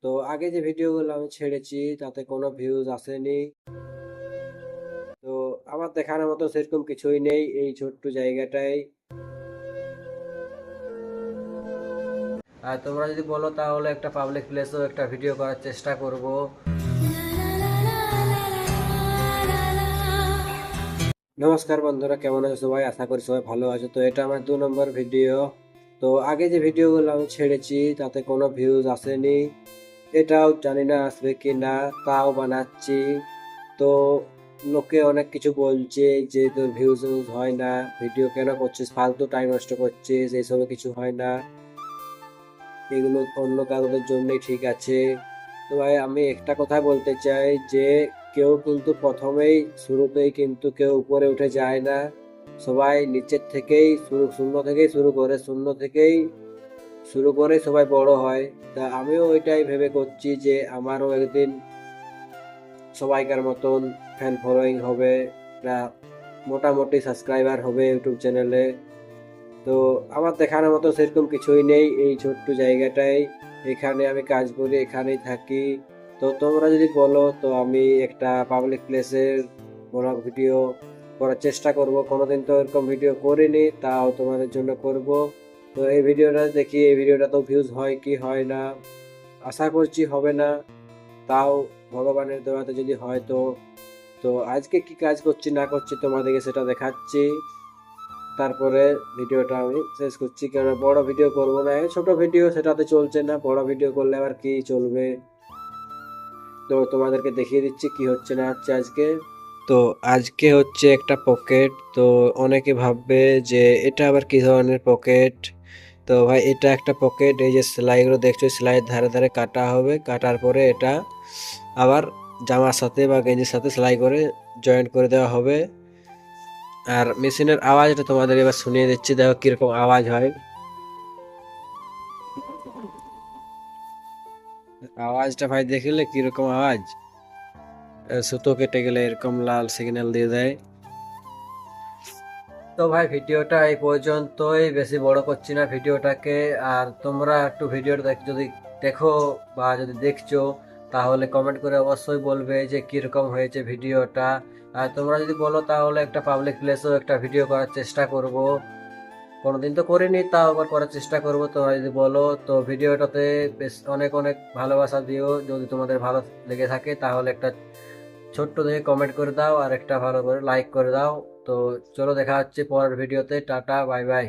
তো আগে যে ভিডিওগুলো আমি ছেড়েছি তাতে কোনো ভিউজ আসেনি। তো আমার দেখানোর মতো সেরকম কিছুই নেই এই ছোট্ট জায়গাটায়। আর তোমরা যদি বলো তাহলে একটা পাবলিক প্লেসেও একটা ভিডিও করার চেষ্টা করব। নমস্কার বন্ধুরা, কেমন আছো সবাই? আশা করি সবাই ভালো আছো। তো এটা আমার 2 নম্বর ভিডিও। তো আগে যে ভিডিওগুলো আমি ছেড়েছি তাতে কোনো ভিউজ আসেনি, এটাও জানি না আসবে কি না, তাও বানাচ্ছি। তো লোকে অনেক কিছু বলছে যে তোর ভিউজ হয় না, ভিডিও কেন করছিস, ফালতু টাইম নষ্ট করছিস, এইসব কিছু হয় না, এগুলো অন্য কারোর জন্যই ঠিক আছে। তো ভাই আমি একটা কথা বলতে চাই যে কেউ কিন্তু প্রথমেই শুরুতেই কিন্তু কেউ উপরে উঠে যায় না। সবাই নিচের থেকেই শূন্য থেকেই শুরু করে, শূন্য থেকেই শুরু করে সবাই বড় হয়। তা আমিও ওইটাই ভেবে করছি যে আমারও একদিন সবাইকার মতন ফ্যান ফলোয়িং হবে, একটা মোটামুটি সাবস্ক্রাইবার হবে ইউটিউব চ্যানেলে। তো আমার দেখানোর মতো সেরকম কিছুই নেই এই ছোট্ট জায়গাটায়। এখানে আমি কাজ করি, এখানেই থাকি। তো তোমরা যদি বলো তো আমি একটা পাবলিক প্লেসের ব্লগ ভিডিও করার চেষ্টা করব। কোনোদিন তো এরকম ভিডিও করিনি, তাও তোমাদের জন্য করব। তো এই ভিডিওটা দেখি, এই ভিডিওটা তো ভিউজ হয় কি হয় না, আশা করছি হবে না। তাও ভগবানের দয়াতে যদি হয় তো। তো আজকে কি কাজ করছি না করছি তোমাদেরকে সেটা দেখাচ্ছি, তারপরে ভিডিওটা আমি শেষ করছি। কারণ বড় ভিডিও করব না, এই ছোট ভিডিও সেটাতে চলছে না, বড় ভিডিও করলে আবার কি চলবে। তো তোমাদেরকে দেখিয়ে দিচ্ছি কি হচ্ছে না হচ্ছে আজকে। তো আজকে হচ্ছে একটা পকেট। তো অনেকে ভাববে যে এটা আবার কি ধরনের পকেট। তো ভাই এটা একটা পকেট, এই যে সেলাইগুলো দেখছো সেলাইয়ের ধারে ধারে কাটা হবে, কাটার পরে এটা আবার জামার সাথে বা গেঞ্জির সাথে সেলাই করে জয়েন্ট করে দেওয়া হবে। আর মেশিনের আওয়াজ এটা তোমাদের এবার শুনিয়ে দিচ্ছি, দেখো কিরকম আওয়াজ হয়। আওয়াজটা ভাই দেখলে কিরকম আওয়াজ, সুতো কেটে গেলে এরকম লাল সিগন্যাল দিয়ে দেয়। তো ভাই ভিডিওটা এই পর্যন্তই, বেশি বড় করছি না ভিডিওটাকে। আর তোমরা একটু ভিডিওটা যদি দেখো বা যদি দেখছো তাহলে কমেন্ট করে অবশ্যই বলবে যে কিরকম হয়েছে ভিডিওটা। আর তোমরা যদি বলো তাহলে একটা পাবলিক প্লেসেও একটা ভিডিও করার চেষ্টা করব। কোনোদিন তো করিনি, তাও আবার করার চেষ্টা করব। তোমরা যদি বলো তো ভিডিওটাতে বেশ অনেক অনেক ভালোবাসা দিও। যদি তোমাদের ভালো লেগে থাকে তাহলে একটা ছোট্ট দেখে কমেন্ট করে দাও আর একটা ভালো করে লাইক করে দাও। তো চলো দেখা হচ্ছে পরের ভিডিওতে। Tata, bye bye.